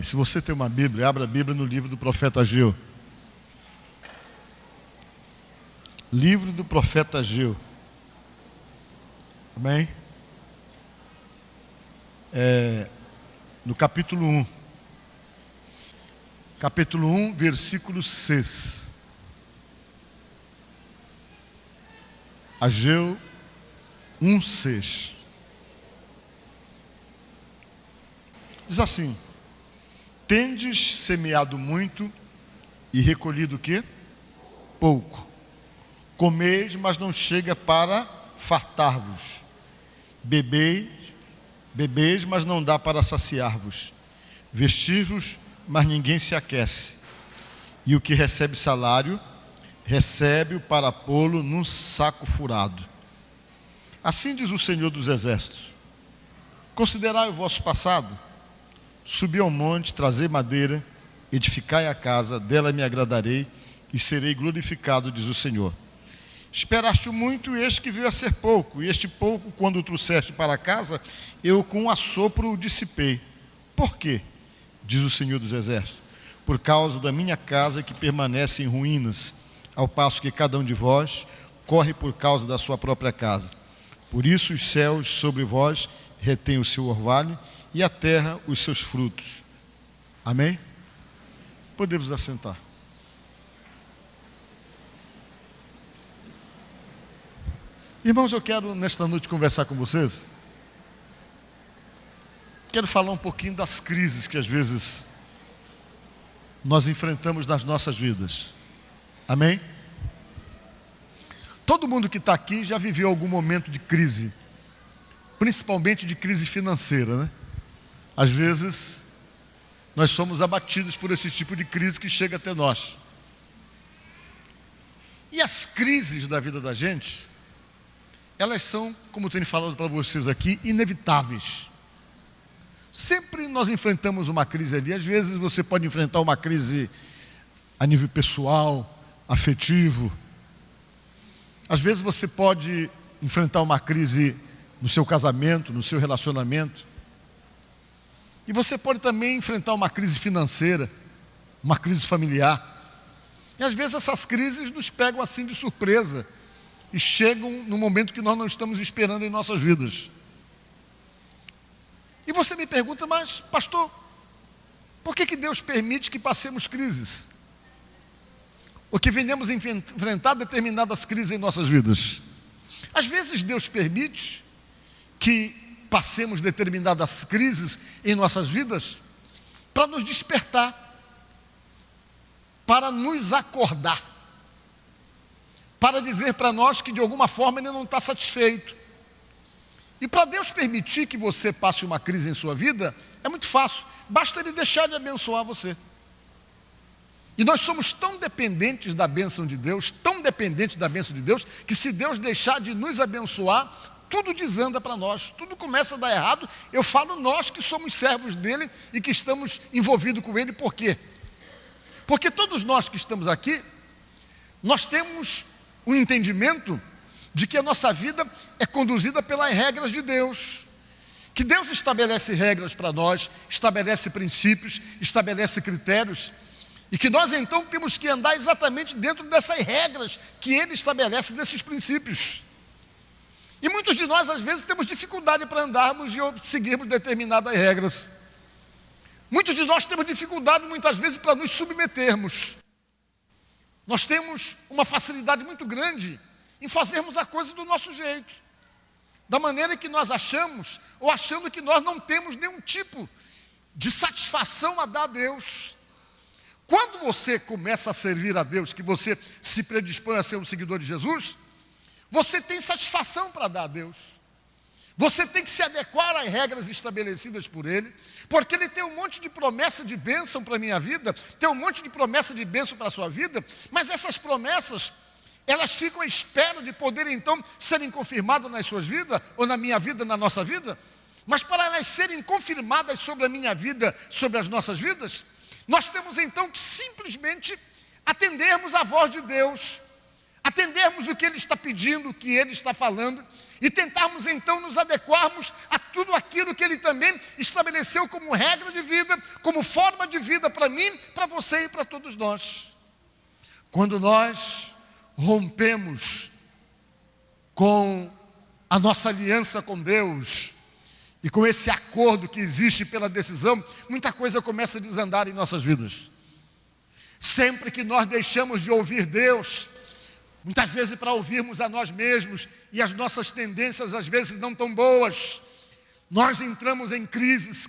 Se você tem uma Bíblia, abra a Bíblia no livro do profeta Ageu. Livro do profeta Ageu. Amém? No capítulo 1. Capítulo 1, versículo 6. Ageu 1, 6. Diz assim: tendes semeado muito e recolhido o quê? Pouco. Comeis, mas não chega para fartar-vos. Bebeis, mas não dá para saciar-vos. Vestis-vos, mas ninguém se aquece. E o que recebe salário, recebe-o para pô-lo num saco furado. Assim diz o Senhor dos Exércitos: considerai o vosso passado. Subi ao monte, trazei madeira, edificai a casa, dela me agradarei e serei glorificado, diz o Senhor. Esperaste muito, e este que veio a ser pouco, e este pouco, quando o trouxeste para casa, eu com um assopro o dissipei. Por quê? Diz o Senhor dos Exércitos: por causa da minha casa que permanece em ruínas, ao passo que cada um de vós corre por causa da sua própria casa. Por isso os céus sobre vós retêm o seu orvalho, e a terra os seus frutos. Amém? Podemos assentar. Irmãos, eu quero nesta noite conversar com vocês. Quero falar um pouquinho das crises que às vezes nós enfrentamos nas nossas vidas. Amém? Todo mundo que está aqui já viveu algum momento de crise, principalmente de crise financeira, né? Às vezes nós somos abatidos por esse tipo de crise que chega até nós. E as crises da vida da gente, elas são, como eu tenho falado para vocês aqui, inevitáveis. Sempre nós enfrentamos uma crise ali. Às vezes você pode enfrentar uma crise a nível pessoal, afetivo. Às vezes você pode enfrentar uma crise no seu casamento, no seu relacionamento. E você pode também enfrentar uma crise financeira, uma crise familiar. E às vezes essas crises nos pegam assim de surpresa e chegam no momento que nós não estamos esperando em nossas vidas. E você me pergunta: mas pastor, por que Deus permite que passemos crises? Ou que venhamos enfrentar determinadas crises em nossas vidas? Às vezes Deus permite que passemos determinadas crises em nossas vidas para nos despertar, para nos acordar, para dizer para nós que de alguma forma Ele não está satisfeito. E para Deus permitir que você passe uma crise em sua vida, é muito fácil, basta Ele deixar de abençoar você. E nós somos tão dependentes da bênção de Deus, tão dependentes da bênção de Deus, que se Deus deixar de nos abençoar, tudo desanda para nós, tudo começa a dar errado. Eu falo nós que somos servos dEle e que estamos envolvidos com Ele. Por quê? Porque todos nós que estamos aqui, nós temos o entendimento de que a nossa vida é conduzida pelas regras de Deus, que Deus estabelece regras para nós, estabelece princípios, estabelece critérios, e que nós então temos que andar exatamente dentro dessas regras que Ele estabelece, desses princípios. E muitos de nós às vezes temos dificuldade para andarmos e seguirmos determinadas regras. Muitos de nós temos dificuldade muitas vezes para nos submetermos. Nós temos uma facilidade muito grande em fazermos a coisa do nosso jeito, da maneira que nós achamos, ou achando que nós não temos nenhum tipo de satisfação a dar a Deus. Quando você começa a servir a Deus, que você se predispõe a ser um seguidor de Jesus, você tem satisfação para dar a Deus. Você tem que se adequar às regras estabelecidas por Ele, porque Ele tem um monte de promessa de bênção para a minha vida, tem um monte de promessa de bênção para a sua vida, mas essas promessas, elas ficam à espera de poderem então serem confirmadas nas suas vidas, ou na minha vida, na nossa vida. Mas para elas serem confirmadas sobre a minha vida, sobre as nossas vidas, nós temos então que simplesmente atendermos a voz de Deus, atendermos o que Ele está pedindo, o que Ele está falando, e tentarmos então nos adequarmos a tudo aquilo que Ele também estabeleceu como regra de vida, como forma de vida para mim, para você e para todos nós. Quando nós rompemos com a nossa aliança com Deus e com esse acordo que existe pela decisão, muita coisa começa a desandar em nossas vidas. Sempre que nós deixamos de ouvir Deus, muitas vezes para ouvirmos a nós mesmos, e as nossas tendências às vezes não tão boas, nós entramos em crises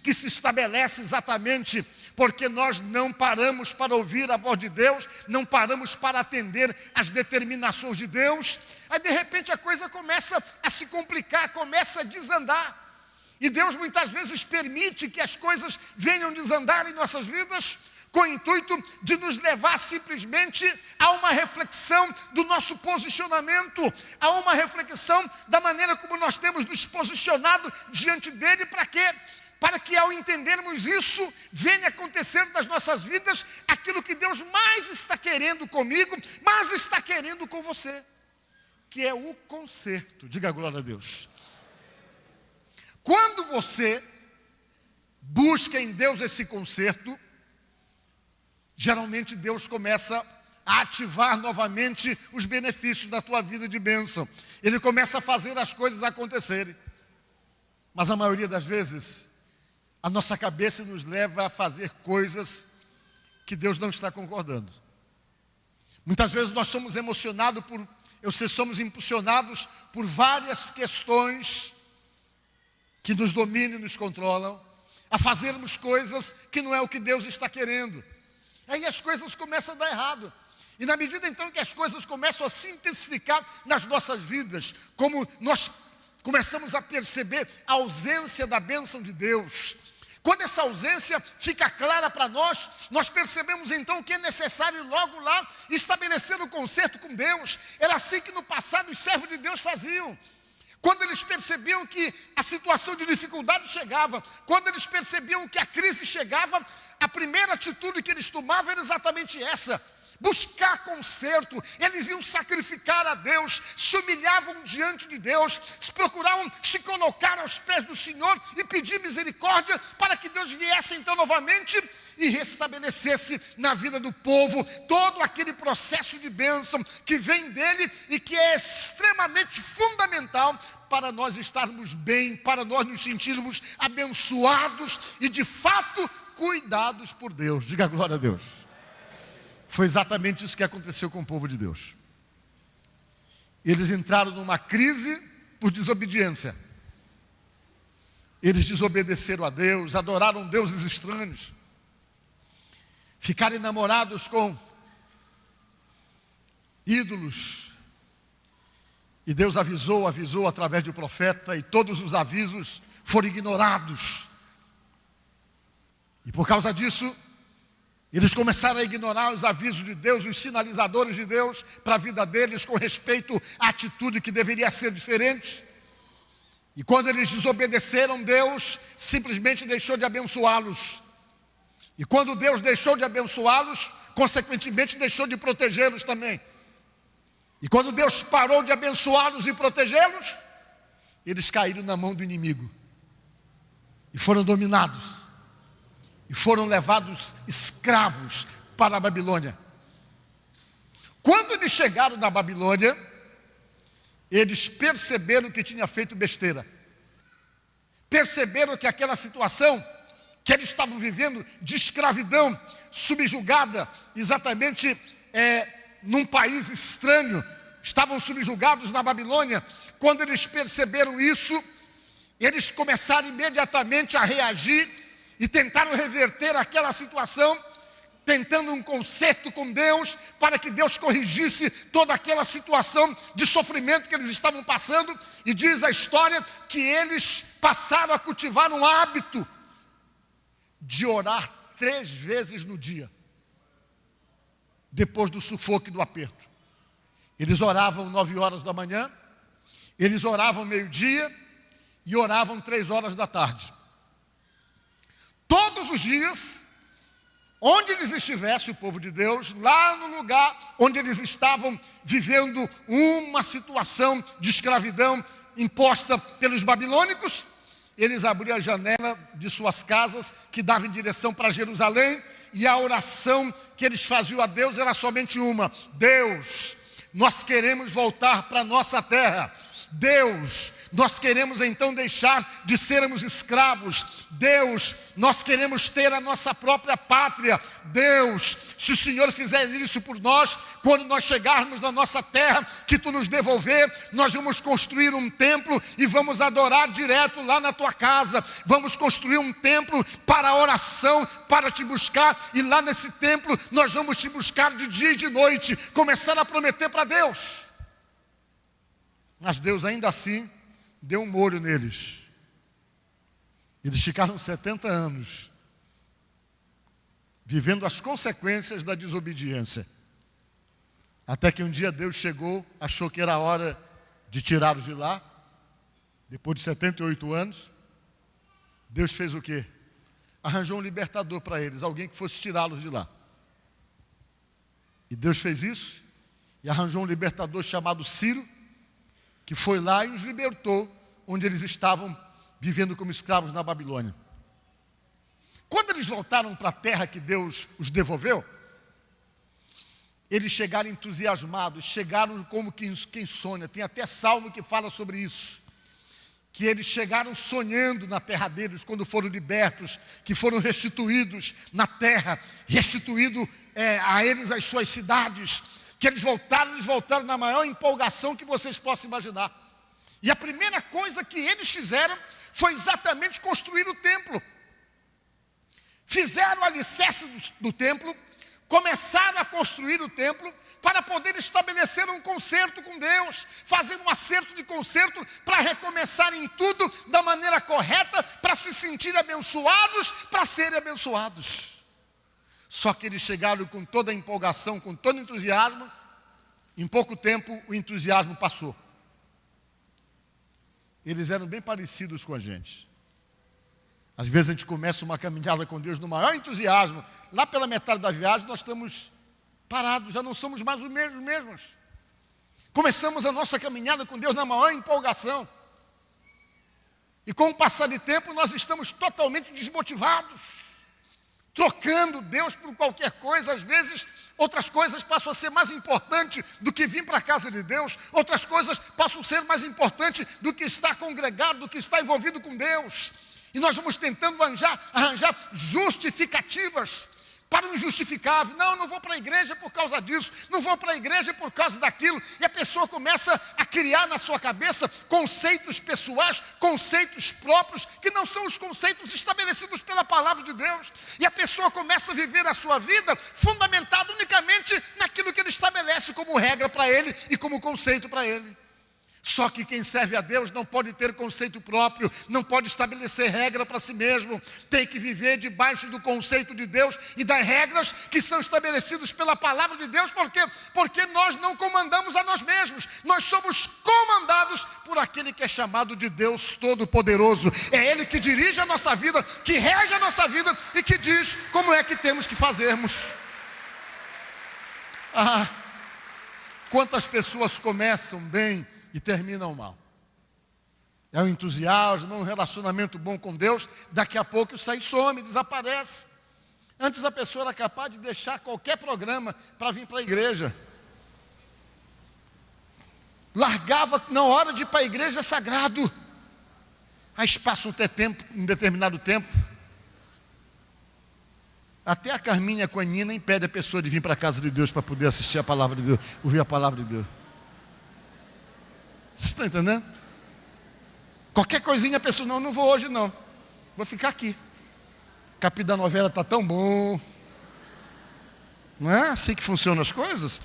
que se estabelecem exatamente porque nós não paramos para ouvir a voz de Deus, não paramos para atender às determinações de Deus. Aí de repente a coisa começa a se complicar, começa a desandar. E Deus muitas vezes permite que as coisas venham desandar em nossas vidas, com o intuito de nos levar simplesmente a uma reflexão do nosso posicionamento, a uma reflexão da maneira como nós temos nos posicionado diante dEle. Para quê? Para que ao entendermos isso, venha acontecer nas nossas vidas aquilo que Deus mais está querendo comigo, mais está querendo com você, que é o conserto. Diga glória a Deus. Quando você busca em Deus esse conserto, geralmente Deus começa a ativar novamente os benefícios da tua vida de bênção. Ele começa a fazer as coisas acontecerem. Mas a maioria das vezes, a nossa cabeça nos leva a fazer coisas que Deus não está concordando. Muitas vezes nós somos emocionados somos impulsionados por várias questões que nos dominam e nos controlam, a fazermos coisas que não é o que Deus está querendo. Aí as coisas começam a dar errado. E na medida então que as coisas começam a se intensificar nas nossas vidas, como nós começamos a perceber a ausência da bênção de Deus, quando essa ausência fica clara para nós, nós percebemos então que é necessário logo lá estabelecer um conserto com Deus. Era assim que no passado os servos de Deus faziam. Quando eles percebiam que a situação de dificuldade chegava, quando eles percebiam que a crise chegava, a primeira atitude que eles tomavam era exatamente essa: buscar conserto. Eles iam sacrificar a Deus, se humilhavam diante de Deus, procuravam se colocar aos pés do Senhor e pedir misericórdia para que Deus viesse então novamente e restabelecesse na vida do povo todo aquele processo de bênção que vem dele e que é extremamente fundamental para nós estarmos bem, para nós nos sentirmos abençoados e de fato cuidados por Deus. Diga glória a Deus. Foi exatamente isso que aconteceu com o povo de Deus. Eles entraram numa crise por desobediência. Eles desobedeceram a Deus, adoraram deuses estranhos, ficaram enamorados com ídolos. E Deus avisou através do profeta, e todos os avisos foram ignorados. E por causa disso, eles começaram a ignorar os avisos de Deus, os sinalizadores de Deus para a vida deles com respeito à atitude que deveria ser diferente. E quando eles desobedeceram, Deus simplesmente deixou de abençoá-los. E quando Deus deixou de abençoá-los, consequentemente deixou de protegê-los também. E quando Deus parou de abençoá-los e protegê-los, eles caíram na mão do inimigo e foram dominados. E foram levados escravos para a Babilônia. Quando eles chegaram na Babilônia, eles perceberam que tinha feito besteira. Perceberam que aquela situação que eles estavam vivendo de escravidão, subjugada exatamente num país estranho, estavam subjugados na Babilônia. Quando eles perceberam isso, eles começaram imediatamente a reagir e tentaram reverter aquela situação, tentando um conserto com Deus, para que Deus corrigisse toda aquela situação de sofrimento que eles estavam passando. E diz a história que eles passaram a cultivar um hábito de orar 3 vezes no dia, depois do sufoco e do aperto. Eles oravam 9 horas da manhã, eles oravam meio-dia e oravam 3 horas da tarde. Todos os dias onde eles estivessem, o povo de Deus, lá no lugar onde eles estavam vivendo uma situação de escravidão imposta pelos babilônicos, eles abriam a janela de suas casas, que dava em direção para Jerusalém, e a oração que eles faziam a Deus era somente uma: Deus, nós queremos voltar para a nossa terra. Deus, nós queremos então deixar de sermos escravos. Deus, nós queremos ter a nossa própria pátria. Deus, se o Senhor fizer isso por nós, quando nós chegarmos na nossa terra, que Tu nos devolver, nós vamos construir um templo e vamos adorar direto lá na Tua casa. Vamos construir um templo para a oração, para Te buscar, e lá nesse templo nós vamos Te buscar de dia e de noite. Começar a prometer para Deus. Mas Deus ainda assim deu um molho neles. Eles ficaram 70 anos vivendo as consequências da desobediência. Até que um dia Deus chegou, achou que era a hora de tirá-los de lá. Depois de 78 anos, Deus fez o quê? Arranjou um libertador para eles, alguém que fosse tirá-los de lá. E Deus fez isso, e arranjou um libertador chamado Ciro, que foi lá e os libertou, onde eles estavam vivendo como escravos na Babilônia. Quando eles voltaram para a terra que Deus os devolveu, eles chegaram entusiasmados, chegaram como quem sonha. Tem até salmo que fala sobre isso, que eles chegaram sonhando na terra deles, quando foram libertos, que foram restituídos na terra, restituído a eles as suas cidades, que eles voltaram na maior empolgação que vocês possam imaginar. E a primeira coisa que eles fizeram foi exatamente construir o templo. Fizeram o alicerce do templo, começaram a construir o templo para poder estabelecer um concerto com Deus, fazer um acerto de concerto para recomeçar em tudo da maneira correta, para se sentir abençoados, para serem abençoados. Só que eles chegaram com toda a empolgação, com todo o entusiasmo. Em pouco tempo o entusiasmo passou. Eles eram bem parecidos com a gente. Às vezes a gente começa uma caminhada com Deus no maior entusiasmo. Lá pela metade da viagem nós estamos parados, já não somos mais os mesmos. Começamos a nossa caminhada com Deus na maior empolgação. E com o passar de tempo nós estamos totalmente desmotivados, trocando Deus por qualquer coisa. Às vezes outras coisas passam a ser mais importantes do que vir para a casa de Deus. Outras coisas passam a ser mais importantes do que estar congregado, do que estar envolvido com Deus. E nós vamos tentando arranjar justificativas para o injustificável. Não vou para a igreja por causa disso, não vou para a igreja por causa daquilo. E a pessoa começa a criar na sua cabeça conceitos pessoais, conceitos próprios, que não são os conceitos estabelecidos pela palavra de Deus. E a pessoa começa a viver a sua vida fundamentada unicamente naquilo que ele estabelece como regra para ele e como conceito para ele. Só que quem serve a Deus não pode ter conceito próprio, não pode estabelecer regra para si mesmo, tem que viver debaixo do conceito de Deus e das regras que são estabelecidas pela palavra de Deus. Por quê? Porque nós não comandamos a nós mesmos, nós somos comandados por aquele que é chamado de Deus Todo-Poderoso. É Ele que dirige a nossa vida, que rege a nossa vida e que diz como é que temos que fazermos. Quantas pessoas começam bem e terminam mal. É um entusiasmo, um relacionamento bom com Deus, daqui a pouco isso aí some, desaparece. Antes a pessoa era capaz de deixar qualquer programa para vir para a igreja. Largava, na hora de ir para a igreja, é sagrado. Aí passa um determinado tempo. Até a Carminha com a Nina impede a pessoa de vir para a casa de Deus para poder assistir a palavra de Deus, ouvir a palavra de Deus. Você está entendendo? Qualquer coisinha a pessoa, não vou hoje não, vou ficar aqui. O capítulo da novela está tão bom. Não é assim que funcionam as coisas?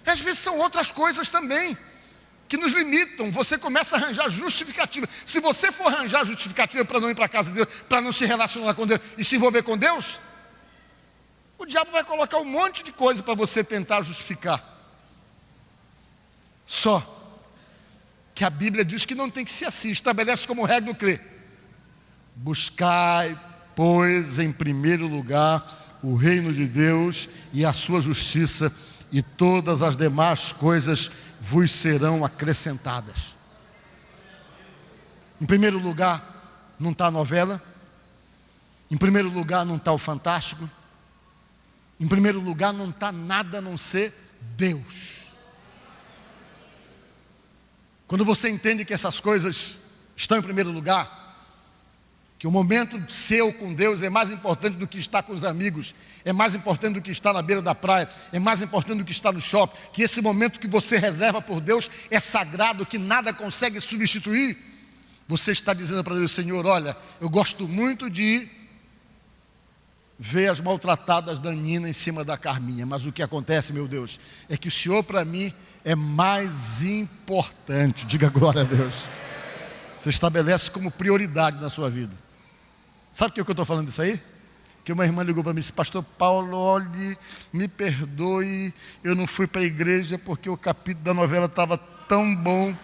Às vezes são outras coisas também que nos limitam. Você começa a arranjar justificativa. Se você for arranjar justificativa para não ir para a casa de Deus, para não se relacionar com Deus e se envolver com Deus, o diabo vai colocar um monte de coisa para você tentar justificar. Só que a Bíblia diz que não tem que ser assim, estabelece como regra o quê? Buscai, pois, em primeiro lugar, o reino de Deus e a sua justiça, e todas as demais coisas vos serão acrescentadas. Em primeiro lugar, não está a novela. Em primeiro lugar, não está o fantástico. Em primeiro lugar, não está nada a não ser Deus. Quando você entende que essas coisas estão em primeiro lugar, que o momento seu com Deus é mais importante do que estar com os amigos, é mais importante do que estar na beira da praia, é mais importante do que estar no shopping, que esse momento que você reserva por Deus é sagrado, que nada consegue substituir, você está dizendo para Deus: Senhor, olha, eu gosto muito de ver as maltratadas da Nina em cima da Carminha, mas o que acontece, meu Deus, é que o Senhor para mim é mais importante. Diga glória a Deus. Você estabelece como prioridade na sua vida. Sabe por que eu estou falando isso aí? Que uma irmã ligou para mim e disse: pastor Paulo, olhe, me perdoe, eu não fui para a igreja porque o capítulo da novela estava tão bom.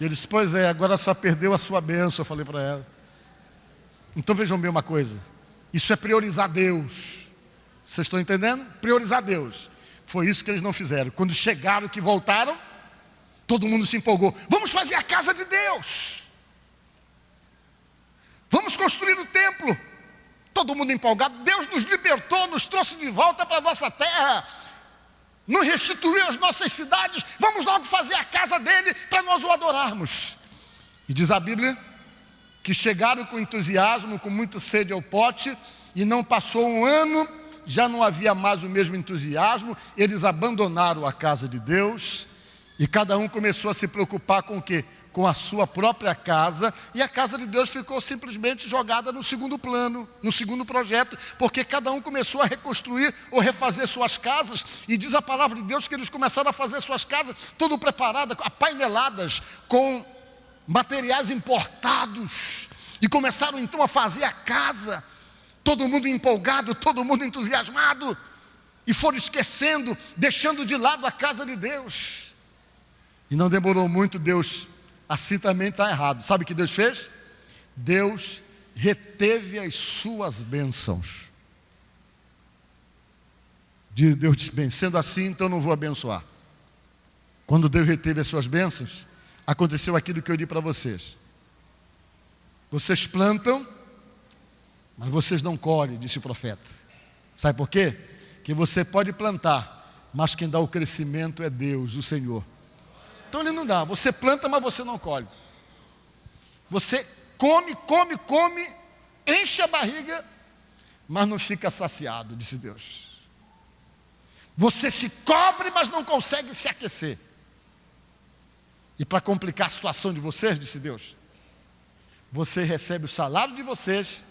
E eu disse: pois é, agora só perdeu a sua bênção. Eu falei para ela. Então vejam bem uma coisa, isso é priorizar Deus. Vocês estão entendendo? Priorizar Deus. Foi isso que eles não fizeram. Quando chegaram, que voltaram, todo mundo se empolgou: vamos fazer a casa de Deus, vamos construir o templo. Todo mundo empolgado. Deus nos libertou, nos trouxe de volta para a nossa terra, nos restituiu as nossas cidades, vamos logo fazer a casa dele para nós o adorarmos. E diz a Bíblia que chegaram com entusiasmo, com muita sede ao pote, e não passou um ano, já não havia mais o mesmo entusiasmo. Eles abandonaram a casa de Deus, e cada um começou a se preocupar com o quê? Com a sua própria casa, e a casa de Deus ficou simplesmente jogada no segundo plano, no segundo projeto, porque cada um começou a reconstruir ou refazer suas casas, e diz a palavra de Deus que eles começaram a fazer suas casas, tudo preparado, apaineladas, com materiais importados, e começaram então a fazer a casa, todo mundo empolgado, todo mundo entusiasmado, e foram esquecendo, deixando de lado a casa de Deus. E não demorou muito, Deus assim também está errado. Sabe o que Deus fez? Deus reteve as suas bênçãos. Deus disse: bem, sendo assim, então não vou abençoar. Quando Deus reteve as suas bênçãos, aconteceu aquilo que eu disse para vocês. Vocês plantam, mas vocês não colhem, disse o profeta. Sabe por quê? Que você pode plantar, mas quem dá o crescimento é Deus, o Senhor. Então ele não dá. Você planta, mas você não colhe. Você come, enche a barriga, mas não fica saciado, disse Deus. Você se cobre, mas não consegue se aquecer. E para complicar a situação de vocês, disse Deus, você recebe o salário de vocês,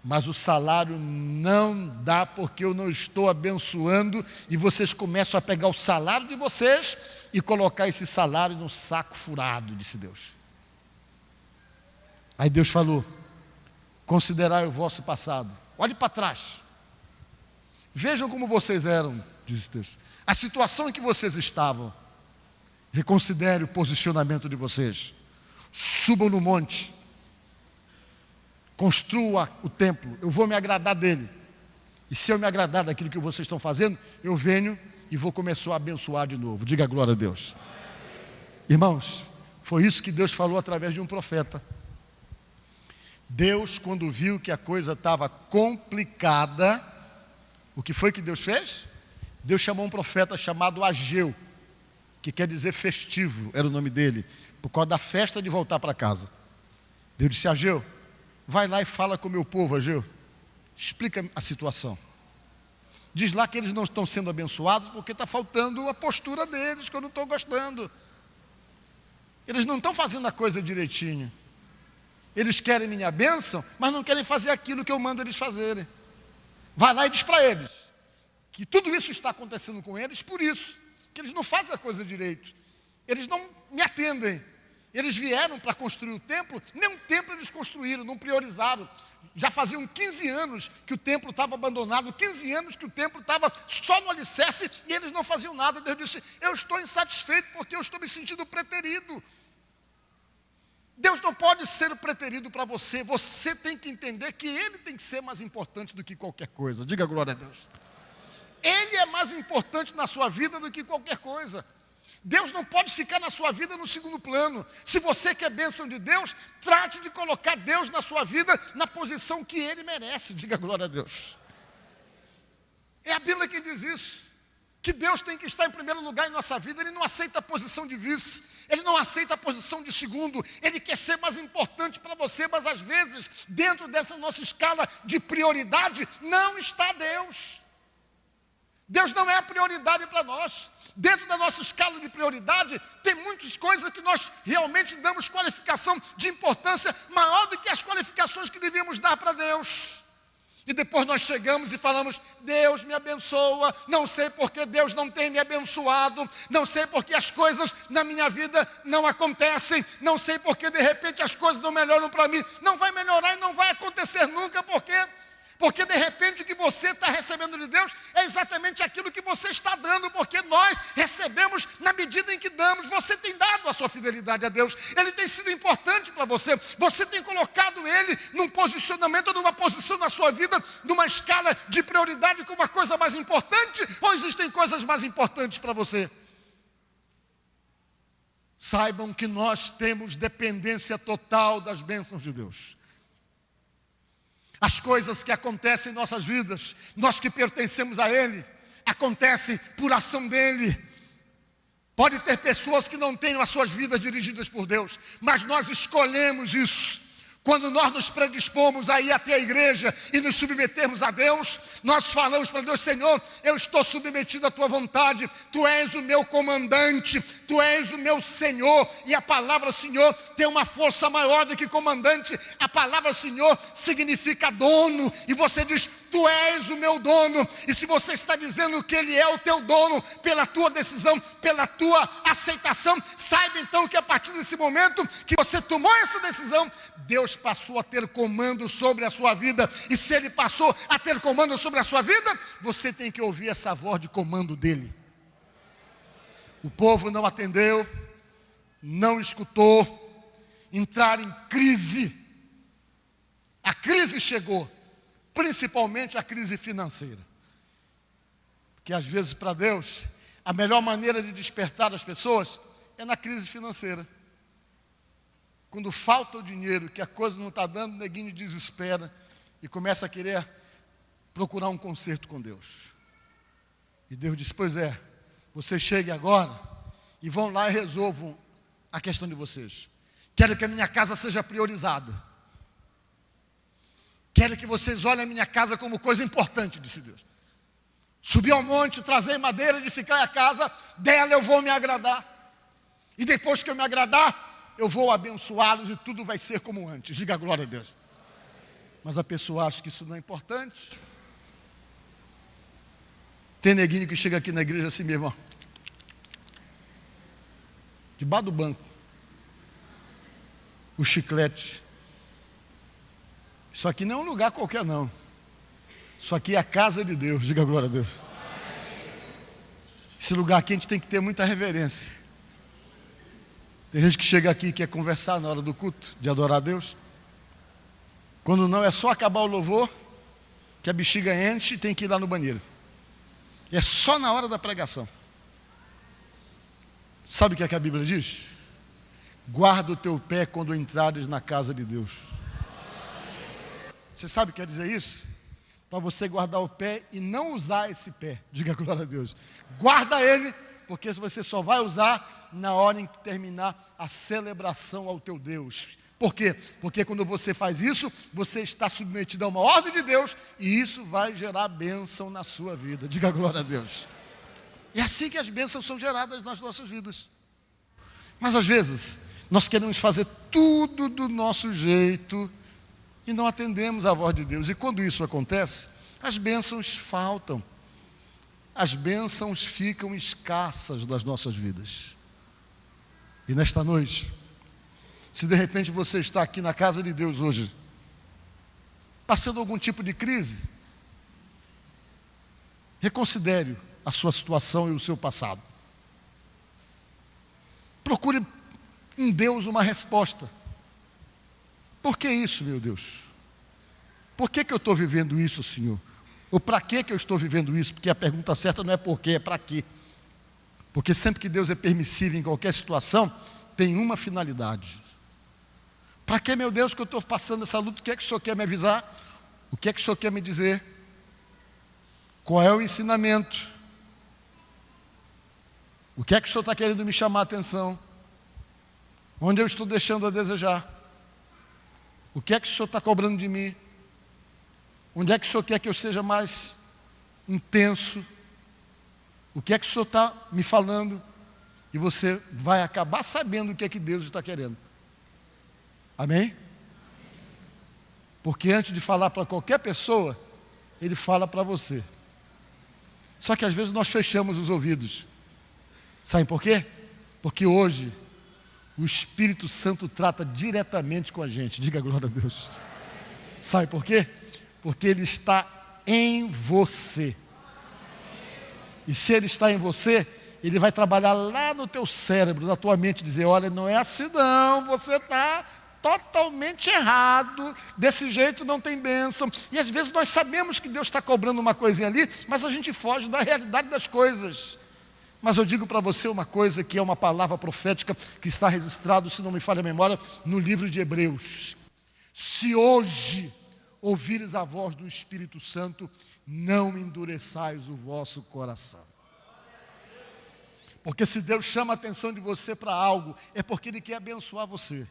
mas o salário não dá, porque eu não estou abençoando, e vocês começam a pegar o salário de vocês e colocar esse salário no saco furado, disse Deus. Aí Deus falou: considerai o vosso passado, olhe para trás, vejam como vocês eram, disse Deus, a situação em que vocês estavam, reconsidere o posicionamento de vocês, subam no monte, construa o templo, eu vou me agradar dele, e se eu me agradar daquilo que vocês estão fazendo, eu venho e vou começar a abençoar de novo. Diga glória a Deus. Irmãos, foi isso que Deus falou através de um profeta. Deus, quando viu que a coisa estava complicada, o que foi que Deus fez? Deus chamou um profeta chamado Ageu, que quer dizer festivo, era o nome dele, por causa da festa de voltar para casa. Deus disse: Ageu, vai lá e fala com o meu povo, Ageu, explica a situação. Diz lá que eles não estão sendo abençoados porque está faltando a postura deles, que eu não estou gostando. Eles não estão fazendo a coisa direitinho. Eles querem minha bênção, mas não querem fazer aquilo que eu mando eles fazerem. Vai lá e diz para eles que tudo isso está acontecendo com eles por isso, que eles não fazem a coisa direito. Eles não me atendem. Eles vieram para construir o templo, nem um templo eles construíram, não priorizaram. Já faziam 15 anos que o templo estava abandonado, 15 anos que o templo estava só no alicerce, e eles não faziam nada. Deus disse: eu estou insatisfeito porque eu estou me sentindo preterido. Deus não pode ser o preterido para você. Você tem que entender que Ele tem que ser mais importante do que qualquer coisa. Diga glória a Deus. Ele é mais importante na sua vida do que qualquer coisa. Deus não pode ficar na sua vida no segundo plano. Se você quer bênção de Deus, trate de colocar Deus na sua vida na posição que Ele merece. Diga glória a Deus. É a Bíblia que diz isso, que Deus tem que estar em primeiro lugar em nossa vida. Ele não aceita a posição de vice, Ele não aceita a posição de segundo. Ele quer ser mais importante para você, mas às vezes, dentro dessa nossa escala de prioridade, não está Deus. Deus não é a prioridade para nós. Dentro da nossa escala de prioridade, tem muitas coisas que nós realmente damos qualificação de importância maior do que as qualificações que devíamos dar para Deus. E depois nós chegamos e falamos: Deus me abençoa, não sei porque Deus não tem me abençoado, não sei porque as coisas na minha vida não acontecem, não sei porque de repente as coisas não melhoram para mim. Não vai melhorar e não vai acontecer nunca, porque de repente o que você está recebendo de Deus é exatamente aquilo que você está dando, porque nós recebemos na medida em que damos. Você tem dado a sua fidelidade a Deus, Ele tem sido importante para você, você tem colocado Ele num posicionamento, numa posição na sua vida, numa escala de prioridade como a coisa mais importante, ou existem coisas mais importantes para você? Saibam que nós temos dependência total das bênçãos de Deus. As coisas que acontecem em nossas vidas, nós que pertencemos a Ele, acontecem por ação dEle. Pode ter pessoas que não tenham as suas vidas dirigidas por Deus, mas nós escolhemos isso. Quando nós nos predispomos a ir até a igreja e nos submetermos a Deus, nós falamos para Deus: Senhor, eu estou submetido à Tua vontade, Tu és o meu comandante, Tu és o meu Senhor. E a palavra Senhor tem uma força maior do que comandante. A palavra Senhor significa dono, e você diz: Tu és o meu dono. E se você está dizendo que Ele é o teu dono, pela tua decisão, pela tua aceitação, saiba então que a partir desse momento que você tomou essa decisão, Deus passou a ter comando sobre a sua vida. E se Ele passou a ter comando sobre a sua vida, você tem que ouvir essa voz de comando dEle. O povo não atendeu, não escutou, entraram em crise. A crise chegou, principalmente a crise financeira. Porque às vezes para Deus, a melhor maneira de despertar as pessoas é na crise financeira. Quando falta o dinheiro, que a coisa não está dando, o neguinho desespera e começa a querer procurar um conserto com Deus. E Deus diz: pois é, vocês cheguem agora e vão lá e resolvam a questão de vocês. Quero que a minha casa seja priorizada. Quero que vocês olhem a minha casa como coisa importante, disse Deus. Subir ao monte, trazer madeira, edificar a casa, dela eu vou me agradar. E depois que eu me agradar, eu vou abençoá-los e tudo vai ser como antes. Diga glória a Deus. Mas a pessoa acha que isso não é importante. Tem neguinho que chega aqui na igreja assim mesmo, ó, debaixo do banco, o chiclete. Isso aqui não é um lugar qualquer não. Isso aqui é a casa de Deus. Diga glória a Deus. Esse lugar aqui a gente tem que ter muita reverência. Tem gente que chega aqui e quer conversar na hora do culto, de adorar a Deus. Quando não, é só acabar o louvor, que a bexiga enche e tem que ir lá no banheiro. E é só na hora da pregação. Sabe o que é que a Bíblia diz? Guarda o teu pé quando entrares na casa de Deus. Você sabe o que quer dizer isso? Para você guardar o pé e não usar esse pé. Diga glória a Deus. Guarda ele, porque você só vai usar na hora em que terminar a celebração ao teu Deus. Por quê? Porque quando você faz isso, você está submetido a uma ordem de Deus, e isso vai gerar bênção na sua vida. Diga glória a Deus. É assim que as bênçãos são geradas nas nossas vidas. Mas às vezes, nós queremos fazer tudo do nosso jeito e não atendemos à voz de Deus. E quando isso acontece, as bênçãos faltam. As bênçãos ficam escassas das nossas vidas. E nesta noite, se de repente você está aqui na casa de Deus hoje, passando algum tipo de crise, reconsidere a sua situação e o seu passado. Procure em Deus uma resposta. por que isso, meu Deus? Por que eu estou vivendo isso, Senhor? Ou para que eu estou vivendo isso? Porque a pergunta certa não é por quê, é para quê. Porque sempre que Deus é permissível em qualquer situação, tem uma finalidade. Para que, meu Deus, que eu estou passando essa luta? O que é que o Senhor quer me avisar? O que é que o Senhor quer me dizer? Qual é o ensinamento? O que é que o Senhor está querendo me chamar a atenção? Onde eu estou deixando a desejar? O que é que o Senhor está cobrando de mim? Onde é que o Senhor quer que eu seja mais intenso? O que é que o Senhor está me falando? E você vai acabar sabendo o que é que Deus está querendo. Amém? Porque antes de falar para qualquer pessoa, Ele fala para você. Só que às vezes nós fechamos os ouvidos. Sabe por quê? Porque hoje o Espírito Santo trata diretamente com a gente. Diga glória a Deus. Sabe por quê? Porque Ele está em você. E se Ele está em você, Ele vai trabalhar lá no teu cérebro, na tua mente, dizer, olha, não é assim não, você está totalmente errado, desse jeito não tem bênção. E às vezes nós sabemos que Deus está cobrando uma coisinha ali, mas a gente foge da realidade das coisas. Mas eu digo para você uma coisa que é uma palavra profética que está registrado, se não me falha a memória, no livro de Hebreus. Se hoje ouvires a voz do Espírito Santo, não endureçais o vosso coração. Porque se Deus chama a atenção de você para algo, é porque Ele quer abençoar você.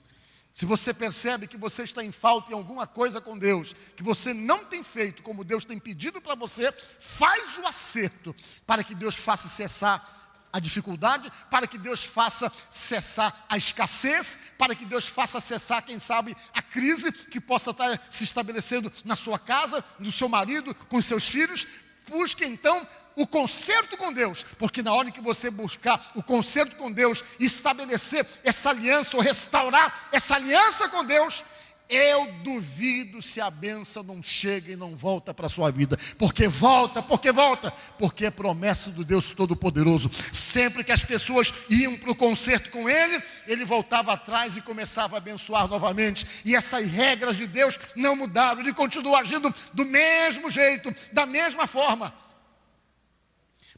Se você percebe que você está em falta em alguma coisa com Deus, que você não tem feito como Deus tem pedido para você, faz o acerto, para que Deus faça cessar a dificuldade, para que Deus faça cessar a escassez, para que Deus faça cessar, quem sabe, a crise que possa estar se estabelecendo na sua casa, no seu marido, com os seus filhos. Busque então o conserto com Deus, porque na hora que você buscar o conserto com Deus, estabelecer essa aliança ou restaurar essa aliança com Deus, eu duvido se a bênção não chega e não volta para a sua vida. Porque volta, porque é promessa do Deus Todo-Poderoso. Sempre que as pessoas iam para o concerto com Ele, Ele voltava atrás e começava a abençoar novamente. E essas regras de Deus não mudaram, Ele continua agindo do mesmo jeito, da mesma forma.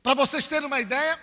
Para vocês terem uma ideia,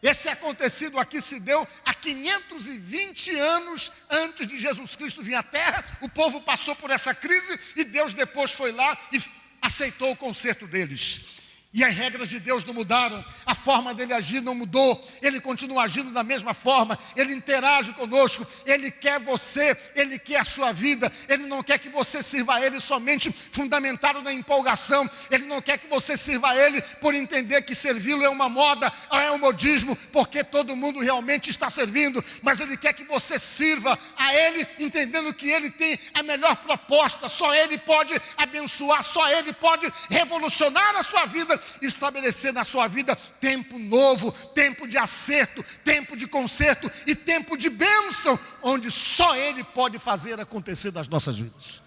esse acontecido aqui se deu há 520 anos antes de Jesus Cristo vir à Terra. O povo passou por essa crise e Deus depois foi lá e aceitou o conserto deles. E as regras de Deus não mudaram, a forma dele agir não mudou, Ele continua agindo da mesma forma, Ele interage conosco, Ele quer você, Ele quer a sua vida, Ele não quer que você sirva a Ele somente fundamentado na empolgação, Ele não quer que você sirva a Ele por entender que servi-lo é uma moda, é um modismo, porque todo mundo realmente está servindo, mas Ele quer que você sirva a Ele, entendendo que Ele tem a melhor proposta, só Ele pode abençoar, só Ele pode revolucionar a sua vida, estabelecer na sua vida tempo novo, tempo de acerto, tempo de conserto e tempo de bênção, onde só Ele pode fazer acontecer nas nossas vidas.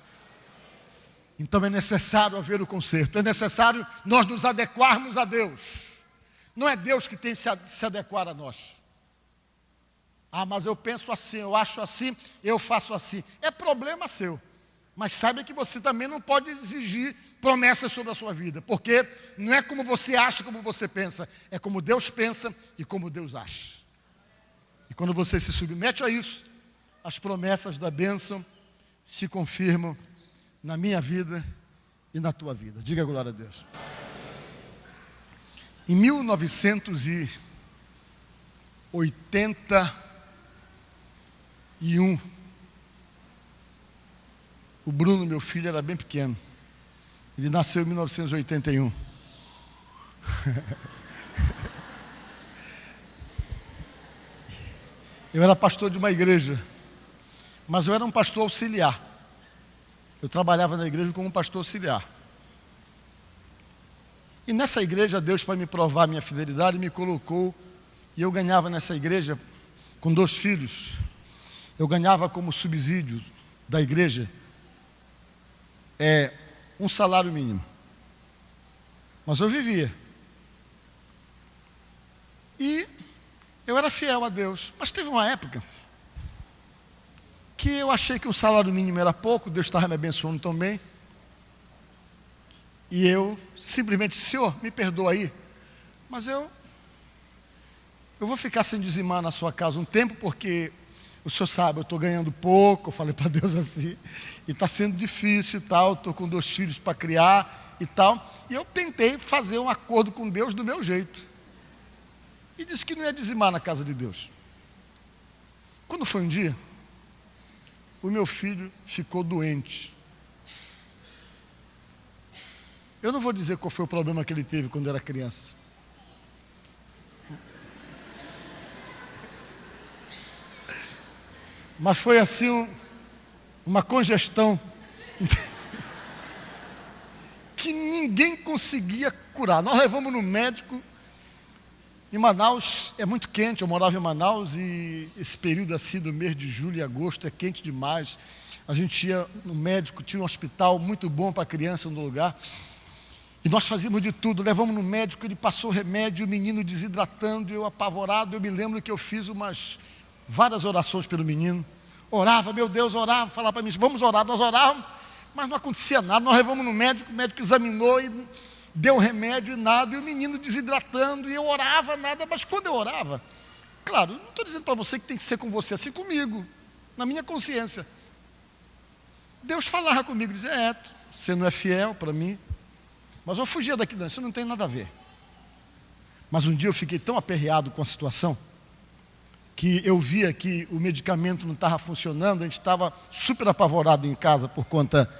Então é necessário haver o conserto, é necessário nós nos adequarmos a Deus. Não é Deus que tem que se adequar a nós. Ah, mas eu penso assim, eu acho assim, eu faço assim. É problema seu. Mas saiba que você também não pode exigir promessas sobre a sua vida, porque não é como você acha, como você pensa, é como Deus pensa e como Deus acha. E quando você se submete a isso, as promessas da bênção se confirmam na minha vida e na tua vida. Diga glória a Deus. Em 1981, o Bruno, meu filho, era bem pequeno. Ele nasceu em 1981. Eu era pastor de uma igreja, mas eu era um pastor auxiliar. Eu trabalhava na igreja como um pastor auxiliar. E nessa igreja, Deus, para me provar a minha fidelidade, me colocou, e eu ganhava nessa igreja, com 2 filhos, eu ganhava como subsídio da igreja, um salário mínimo. Mas eu vivia. E eu era fiel a Deus. Mas teve uma época que que eu achei que o salário mínimo era pouco, Deus estava me abençoando também. E eu simplesmente, Senhor, me perdoa aí, mas eu vou ficar sem dizimar na sua casa um tempo, porque o senhor sabe, eu estou ganhando pouco. Eu falei para Deus assim, e está sendo difícil e tal, estou com 2 filhos para criar e tal. E eu tentei fazer um acordo com Deus do meu jeito. E disse que não ia dizimar na casa de Deus. Quando foi um dia, o meu filho ficou doente. Eu não vou dizer qual foi o problema que ele teve quando era criança. Mas foi assim uma congestão que ninguém conseguia curar. Nós levamos no médico. Em Manaus é muito quente, eu morava em Manaus e esse período assim do mês de julho e agosto é quente demais. A gente ia no médico, tinha um hospital muito bom para criança no lugar. E nós fazíamos de tudo, levamos no médico, ele passou remédio, o menino desidratando, eu apavorado. Eu me lembro que eu fiz várias orações pelo menino. Orava, meu Deus, orava, falava para mim, vamos orar. Nós orávamos, mas não acontecia nada. Nós levamos no médico, o médico examinou e deu remédio e nada, e o menino desidratando, e eu orava, nada. Mas quando eu orava, claro, não estou dizendo para você que tem que ser com você, assim comigo, na minha consciência. Deus falava comigo, dizia, você não é fiel para mim, mas eu fugia daquilo, isso não tem nada a ver. Mas um dia eu fiquei tão aperreado com a situação, que eu via que o medicamento não estava funcionando, a gente estava super apavorado em casa por conta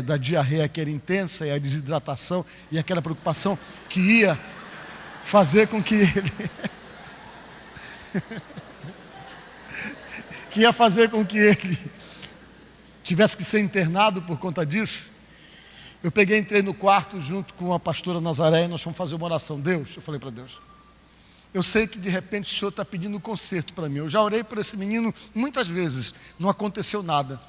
da diarreia que era intensa, e a desidratação, e aquela preocupação que ia fazer com que ele tivesse que ser internado por conta disso. Eu entrei no quarto junto com a pastora Nazaré e nós fomos fazer uma oração. Deus, eu falei para Deus, eu sei que de repente o Senhor está pedindo um conserto para mim. Eu já orei por esse menino muitas vezes, não aconteceu nada.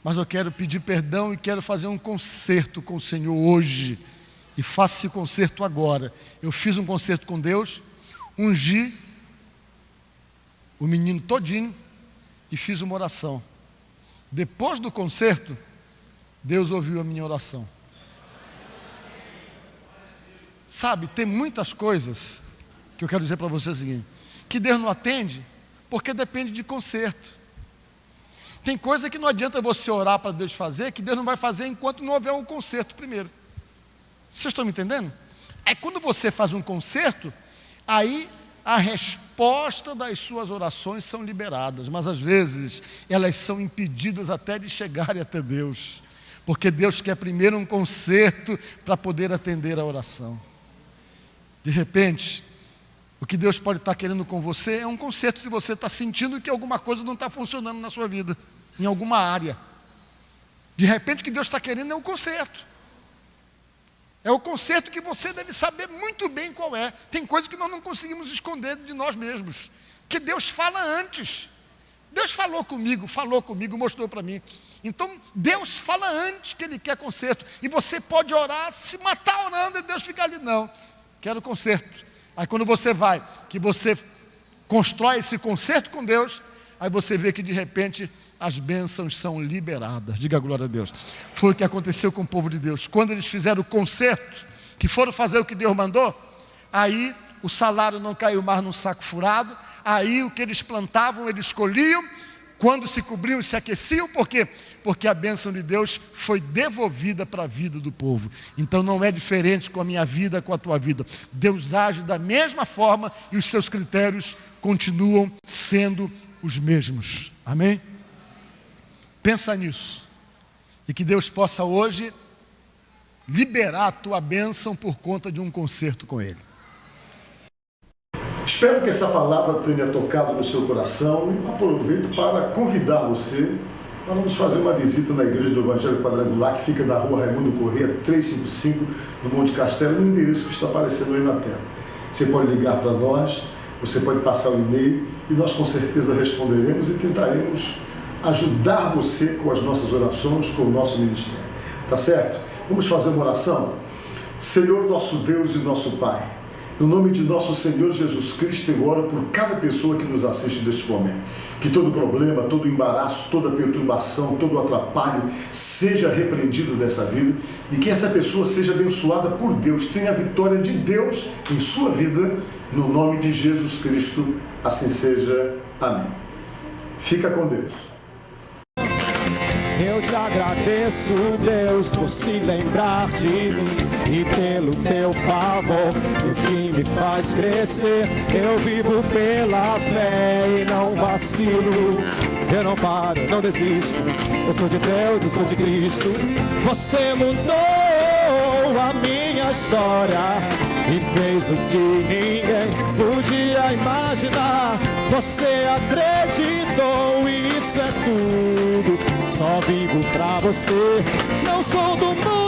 Mas eu quero pedir perdão e quero fazer um conserto com o Senhor hoje. E faça esse conserto agora. Eu fiz um conserto com Deus, ungi o menino todinho e fiz uma oração. Depois do conserto, Deus ouviu a minha oração. Sabe, tem muitas coisas que eu quero dizer para você o seguinte, que Deus não atende porque depende de conserto. Tem coisa que não adianta você orar para Deus fazer, que Deus não vai fazer enquanto não houver um conserto primeiro. Vocês estão me entendendo? Aí quando você faz um conserto, aí a resposta das suas orações são liberadas, mas às vezes elas são impedidas até de chegarem até Deus, porque Deus quer primeiro um conserto para poder atender a oração. De repente, o que Deus pode estar querendo com você é um conserto se você está sentindo que alguma coisa não está funcionando na sua vida, em alguma área. De repente o que Deus está querendo é um conserto. É o conserto que você deve saber muito bem qual é. Tem coisas que nós não conseguimos esconder de nós mesmos, que Deus fala antes. Deus falou comigo, mostrou para mim. Então Deus fala antes que Ele quer conserto. E você pode orar, se matar orando e Deus fica ali, não, quero conserto. Aí quando você vai, que você constrói esse conserto com Deus, aí você vê que de repente as bênçãos são liberadas. Diga glória a Deus. Foi o que aconteceu com o povo de Deus. Quando eles fizeram o conserto, que foram fazer o que Deus mandou, aí o salário não caiu mais num saco furado, aí o que eles plantavam, eles colhiam, quando se cobriam, se aqueciam, por quê? Porque a bênção de Deus foi devolvida para a vida do povo. Então não é diferente com a minha vida, com a tua vida. Deus age da mesma forma e os seus critérios continuam sendo os mesmos. Amém? Pensa nisso. E que Deus possa hoje liberar a tua bênção por conta de um conserto com Ele. Espero que essa palavra tenha tocado no seu coração e aproveito para convidar você para nos fazer uma visita na Igreja do Evangelho Quadrangular, que fica na rua Raimundo Corrêa, 355, no Monte Castelo, no endereço que está aparecendo aí na tela. Você pode ligar para nós, você pode passar um e-mail e nós com certeza responderemos e tentaremos ajudar você com as nossas orações, com o nosso ministério. Tá certo? Vamos fazer uma oração? Senhor, nosso Deus e nosso Pai, No nome de nosso Senhor Jesus Cristo, eu oro por cada pessoa que nos assiste neste momento. Que todo problema, todo embaraço, toda perturbação, todo atrapalho seja repreendido dessa vida e que essa pessoa seja abençoada por Deus, tenha a vitória de Deus em sua vida, no nome de Jesus Cristo, assim seja. Amém. Fica com Deus. Eu te agradeço, Deus, por se lembrar de mim e pelo teu favor, o que me faz crescer. Eu vivo pela fé e não vacilo. Eu não paro, não desisto. Eu sou de Deus, eu sou de Cristo. Você mudou a minha história e fez o que ninguém podia imaginar. Você acreditou e isso é tudo. Só vivo pra você. Não sou do mundo.